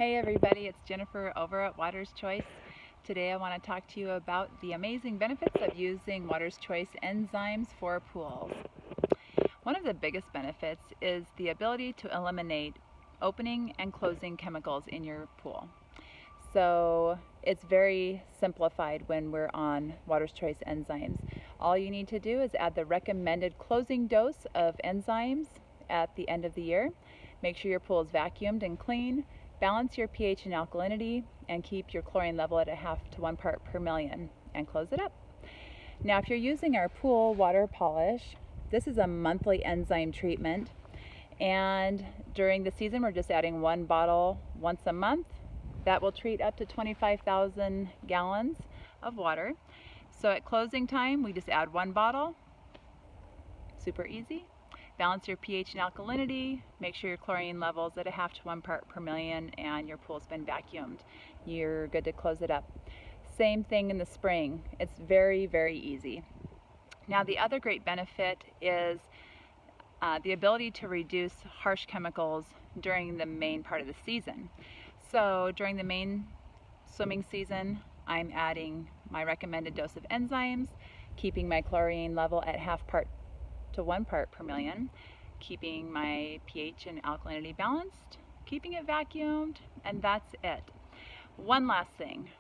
Hey everybody, it's Jennifer over at Water's Choice. Today I want to talk to you about the amazing benefits of using Water's Choice enzymes for pools. One of the biggest benefits is the ability to eliminate opening and closing chemicals in your pool. So it's very simplified when we're on Water's Choice enzymes. All you need to do is add the recommended closing dose of enzymes at the end of the year. Make sure your pool is vacuumed and clean. Balance your pH and alkalinity and keep your chlorine level at 1/2 to 1 part per million and close it up. Now if you're using our pool water polish, this is a monthly enzyme treatment, and during the season we're just adding 1 bottle once a month. That will treat up to 25,000 gallons of water. So at closing time we just add 1 bottle, super easy. Balance your pH and alkalinity, make sure your chlorine level's at 1/2 to 1 part per million and your pool's been vacuumed. You're good to close it up. Same thing in the spring. It's very, very easy. Now the other great benefit is the ability to reduce harsh chemicals during the main part of the season. So during the main swimming season, I'm adding my recommended dose of enzymes, keeping my chlorine level at 1/2 part to 1 part per million, keeping my pH and alkalinity balanced, keeping it vacuumed, and that's it. One last thing,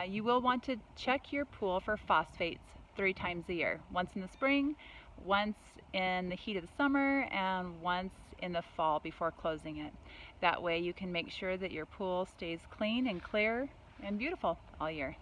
you will want to check your pool for phosphates 3 times a year. Once in the spring, once in the heat of the summer, and once in the fall before closing it. That way you can make sure that your pool stays clean and clear and beautiful all year.